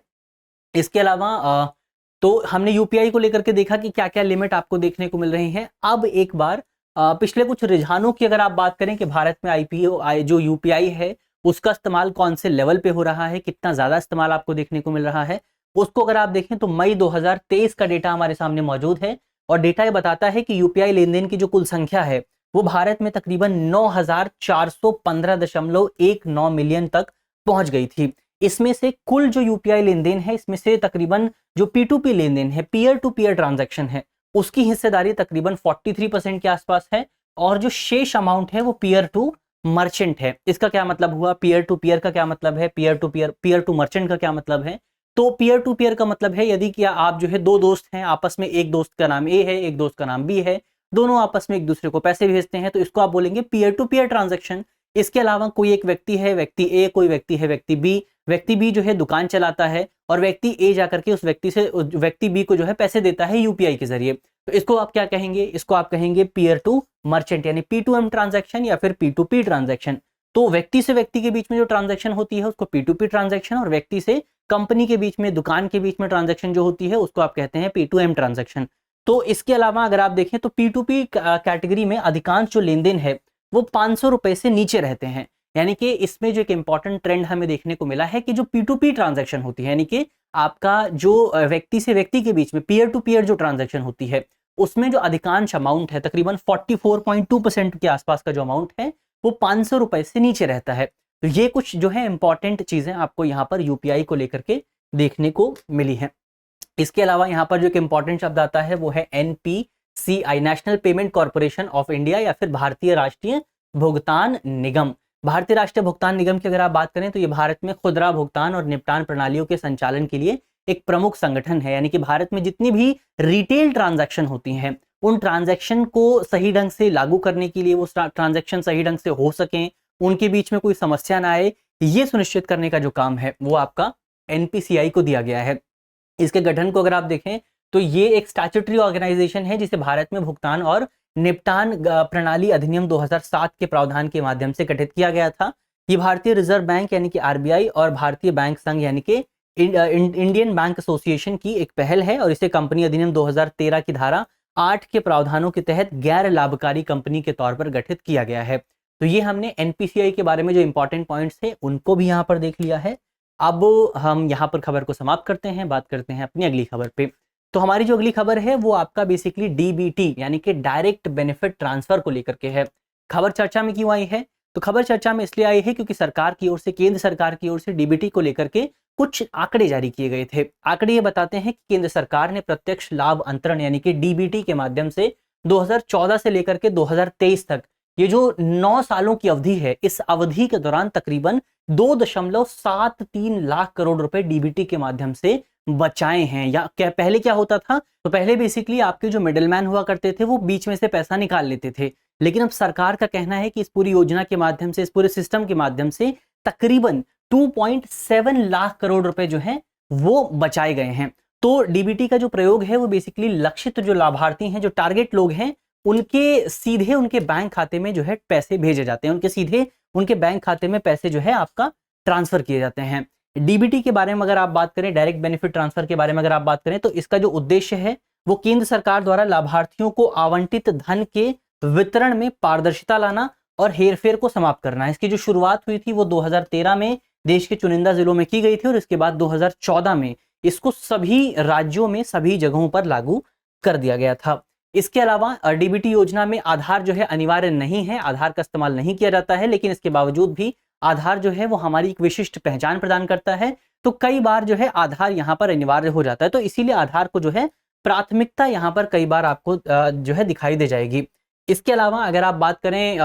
इसके अलावा तो हमने यूपीआई को लेकर के देखा कि क्या क्या लिमिट आपको देखने को मिल रही हैं। अब एक बार पिछले कुछ रुझानों की अगर आप बात करें कि भारत में आईपीओ जो यूपीआई है उसका इस्तेमाल कौन से लेवल पे हो रहा है, कितना ज्यादा इस्तेमाल आपको देखने को मिल रहा है, उसको अगर आप देखें तो मई 2023 का डेटा हमारे सामने मौजूद है। और डेटा ये बताता है कि यूपीआई लेन देन की जो कुल संख्या है वो भारत में तकरीबन 9,415.19 मिलियन तक पहुंच गई थी। इसमें से कुल जो यूपीआई लेन देन है इसमें से तकरीबन जो P2P लेन देन है, पीयर टू पीयर ट्रांजैक्शन है, उसकी हिस्सेदारी तकरीबन 43% के आसपास है। और जो शेष अमाउंट है वो पीयर टू मर्चेंट है। इसका क्या मतलब हुआ, पीयर टू पीयर का क्या मतलब है, पीयर टू मर्चेंट का क्या मतलब है। तो पीयर टू पीयर का मतलब है यदि कि आप जो है दो दोस्त हैं, आपस में एक दोस्त का नाम ए है, एक दोस्त का नाम बी है, दोनों आपस में एक दूसरे को पैसे भेजते हैं, तो इसको आप बोलेंगे पीयर टू पीयर ट्रांजैक्शन। इसके अलावा कोई एक व्यक्ति है, व्यक्ति ए, कोई व्यक्ति है व्यक्ति बी, व्यक्ति बी जो है दुकान चलाता है और व्यक्ति ए जाकर के उस व्यक्ति बी को जो है पैसे देता है यूपीआई के जरिए, तो इसको आप क्या कहेंगे, इसको आप कहेंगे पीयर टू मर्चेंट यानी P2M ट्रांजैक्शन या फिर P2P ट्रांजैक्शन। तो व्यक्ति से व्यक्ति के बीच में जो ट्रांजैक्शन होती है उसको P2P ट्रांजैक्शन, और व्यक्ति से कंपनी के बीच में, दुकान के बीच में ट्रांजैक्शन जो होती है उसको आप कहते हैं P2M ट्रांजैक्शन। तो इसके अलावा अगर आप देखें तो P2P कैटेगरी में अधिकांश जो लेन देन है वो 500 रुपए से नीचे रहते हैं। यानी कि इसमें जो एक इंपॉर्टेंट ट्रेंड हमें देखने को मिला है कि जो P2P ट्रांजैक्शन होती है, यानी कि आपका जो व्यक्ति से व्यक्ति के बीच में पीयर टू पीयर जो ट्रांजैक्शन होती है उसमें जो अधिकांश अमाउंट है तकरीबन 44.2% के आसपास का जो अमाउंट है वो 500 रुपए से नीचे रहता है। तो ये कुछ जो है इंपॉर्टेंट चीजें आपको यहाँ पर यूपीआई को लेकर के देखने को मिली है। इसके अलावा यहाँ पर जो एक इंपॉर्टेंट शब्द आता है वो है NPCI, national payment corporation of India, या फिर भारतीय राष्ट्रीय भुगतान निगम। भारतीय राष्ट्रीय भुगतान निगम की अगर आप बात करें तो ये भारत में खुदरा भुगतान और निपटान प्रणालियों के संचालन के लिए एक प्रमुख संगठन है। यानी कि भारत में जितनी भी रिटेल ट्रांजैक्शन होती हैं उन ट्रांजैक्शन को सही ढंग से लागू करने के लिए, वो ट्रांजैक्शन सही ढंग से हो सकें, उनके बीच में कोई समस्या ना आए, ये सुनिश्चित करने का जो काम है वो आपका NPCI को दिया गया है। इसके गठन को अगर आप देखें तो ये एक स्टैट्यूटरी ऑर्गेनाइजेशन है जिसे भारत में भुगतान और निपटान प्रणाली अधिनियम 2007 के प्रावधान के माध्यम से गठित किया गया था। ये भारतीय रिजर्व बैंक यानी कि RBI और भारतीय बैंक संघ यानी कि इंडियन बैंक एसोसिएशन की एक पहल है, और इसे कंपनी अधिनियम 2013 की धारा 8 के प्रावधानों के तहत गैर लाभकारी कंपनी के तौर पर गठित किया गया है। तो ये हमने NPCI के बारे में जो इंपॉर्टेंट पॉइंट्स थे उनको भी यहाँ पर देख लिया है। अब हम यहाँ पर खबर को समाप्त करते हैं, बात करते हैं अपनी अगली खबर पे। तो हमारी जो अगली खबर है वो आपका बेसिकली DBT यानी कि डायरेक्ट बेनिफिट ट्रांसफर को लेकर के है। खबर चर्चा में क्यों आई है, तो खबर चर्चा में इसलिए आई है क्योंकि सरकार की ओर से, केंद्र सरकार की ओर से DBT को लेकर के कुछ आंकड़े जारी किए गए थे। आंकड़े ये बताते हैं कि केंद्र सरकार ने प्रत्यक्ष लाभ अंतरण यानी कि DBT के माध्यम से 2014 से लेकर के 2023 तक ये जो 9 सालों की अवधि है, इस अवधि के दौरान तकरीबन 2.73 लाख करोड़ रुपए DBT के माध्यम से बचाए हैं। या क्या पहले क्या होता था, तो पहले बेसिकली आपके जो मिडलमैन हुआ करते थे वो बीच में से पैसा निकाल लेते थे, लेकिन अब सरकार का कहना है कि इस पूरी योजना के माध्यम से, इस पूरे सिस्टम के माध्यम से तकरीबन 2.7 लाख करोड़ रुपए जो है वो बचाए गए हैं। तो DBT का जो प्रयोग है वो बेसिकली लक्षित जो लाभार्थी हैं, जो टारगेट लोग हैं, उनके सीधे उनके बैंक खाते में जो है पैसे भेजे जाते हैं, उनके सीधे उनके बैंक खाते में पैसे जो है आपका ट्रांसफर किए जाते हैं। DBT के बारे में अगर आप बात करें, डायरेक्ट बेनिफिट ट्रांसफर के बारे में अगर आप बात करें, तो इसका जो उद्देश्य है वो केंद्र सरकार द्वारा लाभार्थियों को आवंटित धन के वितरण में पारदर्शिता लाना और हेरफेर को समाप्त करना है। इसकी जो शुरुआत हुई थी वो 2013 में देश के चुनिंदा जिलों में की गई थी, और इसके बाद 2014 में इसको सभी राज्यों में, सभी जगहों पर लागू कर दिया गया था। इसके अलावा DBT योजना में आधार जो है अनिवार्य नहीं है, आधार का इस्तेमाल नहीं किया जाता है, लेकिन इसके बावजूद भी आधार जो है वो हमारी एक विशिष्ट पहचान प्रदान करता है। तो कई बार जो है आधार यहाँ पर अनिवार्य हो जाता है, तो इसीलिए आधार को जो है प्राथमिकता यहाँ पर कई बार आपको जो है दिखाई दे जाएगी। इसके अलावा अगर आप बात करें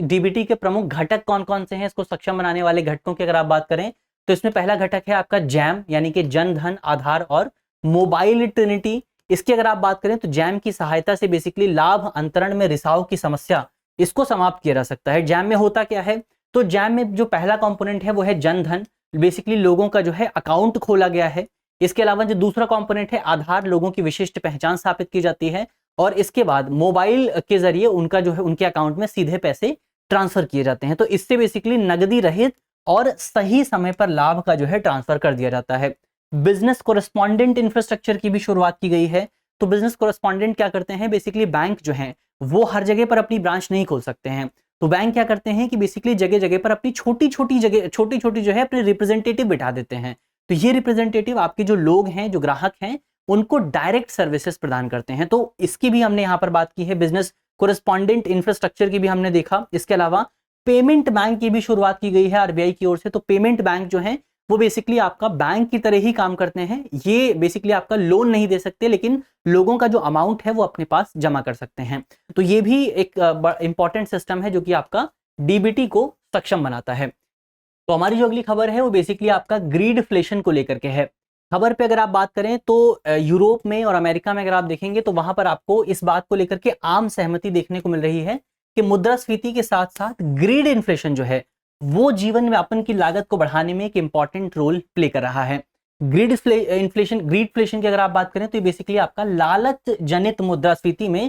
DBT के प्रमुख घटक कौन कौन से हैं, इसको सक्षम बनाने वाले घटकों की अगर आप बात करें, तो इसमें पहला घटक है आपका जैम यानी कि जन धन, आधार और मोबाइल ट्रिनिटी। इसकी अगर आप बात करें तो जैम की सहायता से बेसिकली लाभ अंतरण में रिसाव की समस्या, इसको समाप्त किया जा सकता है। जैम में होता क्या है, तो जैम में जो पहला कंपोनेंट है वो है जन धन, बेसिकली लोगों का जो है अकाउंट खोला गया है। इसके अलावा जो दूसरा कंपोनेंट है आधार, लोगों की विशिष्ट पहचान स्थापित की जाती है, और इसके बाद मोबाइल के जरिए उनका जो है उनके अकाउंट में सीधे पैसे ट्रांसफर किए जाते हैं। तो इससे बेसिकली नगदी रहित और सही समय पर लाभ का जो है ट्रांसफर कर दिया जाता है। बिजनेस कोरेस्पॉन्डेंट इंफ्रास्ट्रक्चर की भी शुरुआत की गई है। तो बिजनेस कोरेस्पॉन्डेंट क्या करते हैं, बेसिकली बैंक जो है वो हर जगह पर अपनी ब्रांच नहीं खोल सकते हैं। तो बैंक क्या करते हैं कि बेसिकली जगह जगह पर अपनी छोटी छोटी जो है अपने रिप्रेजेंटेटिव बिठा देते हैं। तो ये रिप्रेजेंटेटिव आपके जो लोग हैं, जो ग्राहक हैं, उनको डायरेक्ट सर्विसेज प्रदान करते हैं। तो इसकी भी हमने यहाँ पर बात की है, बिजनेस कोरेस्पॉन्डेंट इंफ्रास्ट्रक्चर की भी हमने देखा। इसके अलावा पेमेंट बैंक की भी शुरुआत की गई है आरबीआई की ओर से। तो पेमेंट बैंक जो है वो बेसिकली आपका बैंक की तरह ही काम करते हैं। ये बेसिकली आपका लोन नहीं दे सकते, लेकिन लोगों का जो अमाउंट है वो अपने पास जमा कर सकते हैं। तो ये भी एक इंपॉर्टेंट सिस्टम है जो कि आपका डीबीटी को सक्षम बनाता है। तो हमारी जो अगली खबर है वो बेसिकली आपका ग्रीडफ्लेशन को लेकर के है। खबर पे अगर आप बात करें तो यूरोप में और अमेरिका में अगर आप देखेंगे तो वहां पर आपको इस बात को लेकर के आम सहमति देखने को मिल रही है कि मुद्रास्फीति के साथ साथ ग्रीड इन्फ्लेशन जो है वो जीवन यापन की लागत को बढ़ाने में एक इंपॉर्टेंट रोल प्ले कर रहा है। ग्रीडफ्लेशन की अगर आप बात करें तो ये बेसिकली आपका लालच जनित मुद्रास्फीति में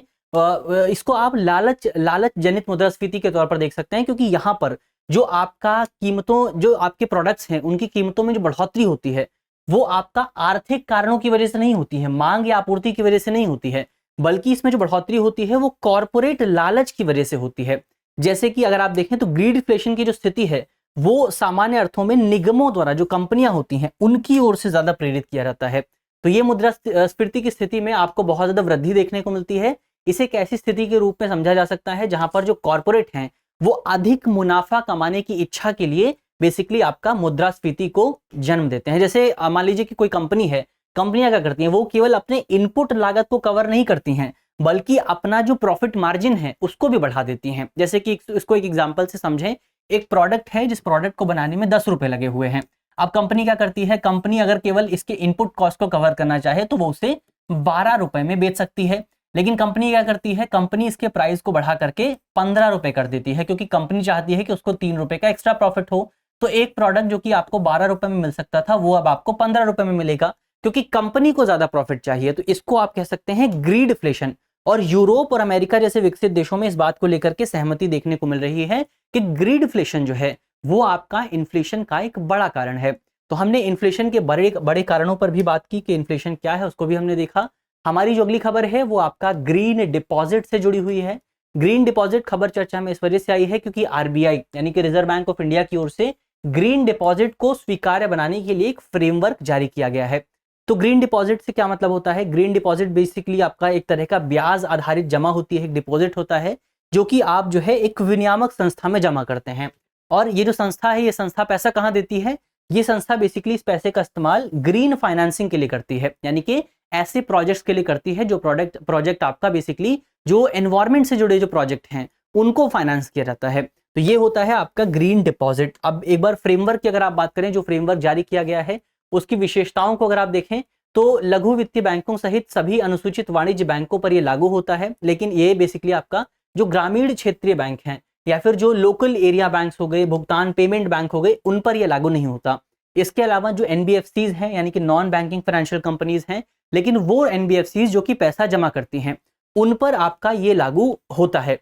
इसको आप लालच जनित मुद्रास्फीति के तौर पर देख सकते हैं, क्योंकि यहाँ पर जो आपका कीमतों, जो आपके प्रोडक्ट्स हैं उनकी कीमतों में जो बढ़ोतरी होती है वो आपका आर्थिक कारणों की वजह से नहीं होती है, मांग या आपूर्ति की वजह से नहीं होती है, बल्कि इसमें जो बढ़ोतरी होती है वो कॉर्पोरेट लालच की वजह से होती है। जैसे कि अगर आप देखें तो ग्रीडफ्लेशन की जो स्थिति है वो सामान्य अर्थों में निगमों द्वारा, जो कंपनियां होती हैं उनकी ओर से ज्यादा प्रेरित किया जाता है। तो ये मुद्रास्फीति की स्थिति में आपको बहुत ज्यादा वृद्धि देखने को मिलती है। इसे एक ऐसी स्थिति के रूप में समझा जा सकता है जहां पर जो कॉर्पोरेट हैं वो अधिक मुनाफा कमाने की इच्छा के लिए बेसिकली आपका मुद्रास्फीति को जन्म देते हैं। जैसे मान लीजिए कि कोई कंपनी है, कंपनियां क्या करती हैं, वो केवल अपने इनपुट लागत को कवर नहीं करती हैं बल्कि अपना जो प्रॉफिट मार्जिन है उसको भी बढ़ा देती हैं। जैसे कि इसको एक एग्जांपल से समझें, एक प्रोडक्ट है जिस प्रोडक्ट को बनाने में 10 रुपए लगे हुए हैं। अब कंपनी क्या करती है, कंपनी अगर केवल इसके इनपुट कॉस्ट को कवर करना चाहे तो वो उसे 12 रुपए में बेच सकती है। लेकिन कंपनी क्या करती है, कंपनी इसके प्राइस को बढ़ा करके 15 रुपए कर देती है, क्योंकि कंपनी चाहती है कि उसको 3 रुपए का एक्स्ट्रा प्रॉफिट हो। तो एक प्रोडक्ट जो कि आपको 12 रुपए में मिल सकता था वो अब आपको 15 रुपए में मिलेगा, क्योंकि कंपनी को ज्यादा प्रॉफिट चाहिए। तो इसको आप कह सकते हैं ग्रीडफ्लेशन। और यूरोप और अमेरिका जैसे विकसित देशों में इस बात को लेकर के सहमति देखने को मिल रही है कि ग्रीडफ्लेशन जो है वो आपका इन्फ्लेशन का एक बड़ा कारण है। तो हमने इन्फ्लेशन के बड़े बड़े कारणों पर भी बात की कि इन्फ्लेशन क्या है, उसको भी हमने देखा। हमारी जो अगली खबर है वो आपका ग्रीन डिपॉजिट से जुड़ी हुई है। ग्रीन डिपॉजिट खबर चर्चा में इस वजह से आई है क्योंकि आरबीआई यानी कि रिजर्व बैंक ऑफ इंडिया की ओर से ग्रीन डिपॉजिट को स्वीकार्य बनाने के लिए एक फ्रेमवर्क जारी किया गया है। तो ग्रीन डिपॉजिट से क्या मतलब होता है, ग्रीन डिपॉजिट बेसिकली आपका एक तरह का ब्याज आधारित जमा होती है, एक डिपॉजिट होता है जो कि आप जो है एक विनियामक संस्था में जमा करते हैं। और ये जो संस्था है, ये संस्था पैसा कहाँ देती है, ये संस्था बेसिकली इस पैसे का इस्तेमाल ग्रीन फाइनेंसिंग के लिए करती है, यानी कि ऐसे प्रोजेक्ट्स के लिए करती है जो प्रोजेक्ट आपका बेसिकली जो एनवायरमेंट से जुड़े जो प्रोजेक्ट हैं उनको फाइनेंस किया जाता है। तो ये होता है आपका ग्रीन डिपॉजिट। अब एक बार फ्रेमवर्क की अगर आप बात करें, जो फ्रेमवर्क जारी किया गया है उसकी विशेषताओं को अगर आप देखें तो लघु वित्तीय बैंकों सहित सभी अनुसूचित वाणिज्य बैंकों पर यह लागू होता है, लेकिन ये बेसिकली आपका जो ग्रामीण क्षेत्रीय बैंक हैं या फिर जो लोकल एरिया बैंक्स हो गए, भुगतान पेमेंट बैंक हो गए, उन पर यह लागू नहीं होता। इसके अलावा जो एनबीएफसीज हैं यानी कि नॉन बैंकिंग फाइनेंशियल कंपनीज हैं, लेकिन वो एनबीएफसीज जो कि पैसा जमा करती हैं उन पर आपका ये लागू होता है,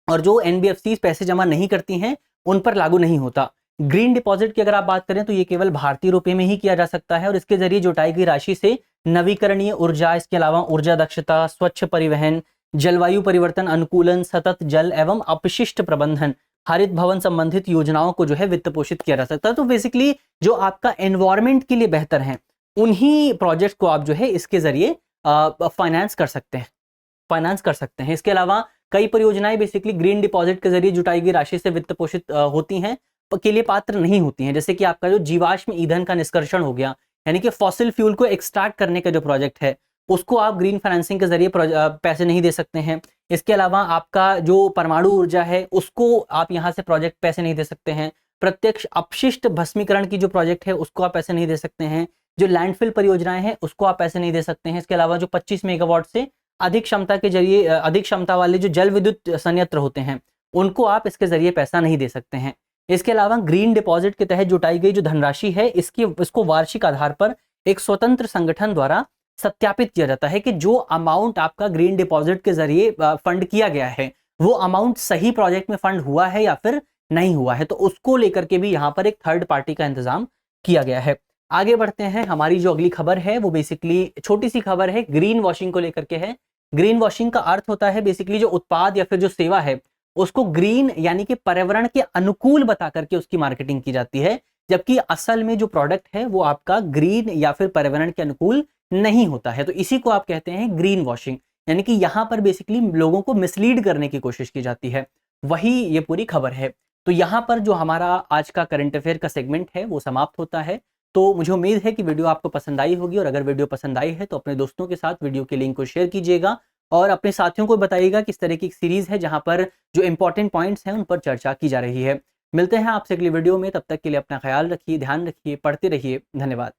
और जो एनबीएफसीज पैसे जमा नहीं करती हैं उन पर लागू नहीं होता। ग्रीन डिपॉजिट की अगर आप बात करें तो ये केवल भारतीय रुपए में ही किया जा सकता है और इसके जरिए जुटाई गई राशि से नवीकरणीय ऊर्जा, इसके अलावा ऊर्जा दक्षता, स्वच्छ परिवहन, जलवायु परिवर्तन अनुकूलन, सतत जल एवं अपशिष्ट प्रबंधन, हरित भवन संबंधित योजनाओं को जो है वित्त पोषित किया जा सकता है। तो बेसिकली जो आपका एनवायरमेंट के लिए बेहतर है उन्हीं प्रोजेक्ट को आप जो है इसके जरिए फाइनेंस कर सकते हैं। इसके अलावा कई परियोजनाएं बेसिकली ग्रीन डिपॉजिट के जरिए जुटाई गई राशि से वित्त पोषित होती हैं के लिए पात्र नहीं होती हैं। जैसे कि आपका जो जीवाश्म ईंधन का निष्कर्षण हो गया, यानी कि फॉसिल फ्यूल को एक्सट्रैक्ट करने का जो प्रोजेक्ट है उसको आप ग्रीन फाइनेंसिंग के जरिए पैसे नहीं दे सकते हैं। इसके अलावा आपका जो परमाणु ऊर्जा है उसको आप यहाँ से प्रोजेक्ट पैसे नहीं दे सकते हैं। प्रत्यक्ष अपशिष्ट भस्मीकरण की जो प्रोजेक्ट है उसको आप पैसे नहीं दे सकते हैं। जो लैंडफिल परियोजनाएं हैं उसको आप पैसे नहीं दे सकते हैं। इसके अलावा जो 25 मेगावाट से अधिक क्षमता के जरिए अधिक क्षमता वाले जो जल विद्युत संयंत्र होते हैं उनको आप इसके जरिए पैसा नहीं दे सकते हैं। इसके अलावा ग्रीन डिपॉजिट के तहत जुटाई गई जो धनराशि है इसको वार्षिक आधार पर एक स्वतंत्र संगठन द्वारा सत्यापित किया जाता है कि जो अमाउंट आपका ग्रीन डिपॉजिट के जरिए फंड किया गया है वो अमाउंट सही प्रोजेक्ट में फंड हुआ है या फिर नहीं हुआ है। तो उसको लेकर के भी यहाँ पर एक थर्ड पार्टी का इंतजाम किया गया है। आगे बढ़ते हैं। हमारी जो अगली खबर है वो बेसिकली छोटी सी खबर है, ग्रीन वॉशिंग को लेकर के है। ग्रीन वॉशिंग का अर्थ होता है बेसिकली जो उत्पाद या फिर जो सेवा है उसको ग्रीन यानी कि पर्यावरण के अनुकूल बता करके उसकी मार्केटिंग की जाती है, जबकि असल में जो प्रोडक्ट है वो आपका ग्रीन या फिर पर्यावरण के अनुकूल नहीं होता है। तो इसी को आप कहते हैं ग्रीन वॉशिंग, यानी कि यहां पर बेसिकली लोगों को मिसलीड करने की कोशिश की जाती है। वही ये पूरी खबर है। तो यहां पर जो हमारा आज का करंट अफेयर का सेगमेंट है वो समाप्त होता है। तो मुझे उम्मीद है कि वीडियो आपको पसंद आई होगी, और अगर वीडियो पसंद आई है तो अपने दोस्तों के साथ वीडियो के लिंक को शेयर कीजिएगा और अपने साथियों को बताइएगा कि इस तरह की एक सीरीज है जहां पर जो इंपॉर्टेंट पॉइंट्स हैं उन पर चर्चा की जा रही है। मिलते हैं आपसे अगली वीडियो में, तब तक के लिए अपना ख्याल रखिए, ध्यान रखिए, पढ़ते रहिए। धन्यवाद।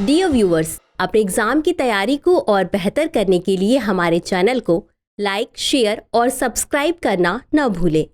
डियर व्यूअर्स, अपने एग्जाम की तैयारी को और बेहतर करने के लिए हमारे चैनल को लाइक, शेयर और सब्सक्राइब करना न भूलें।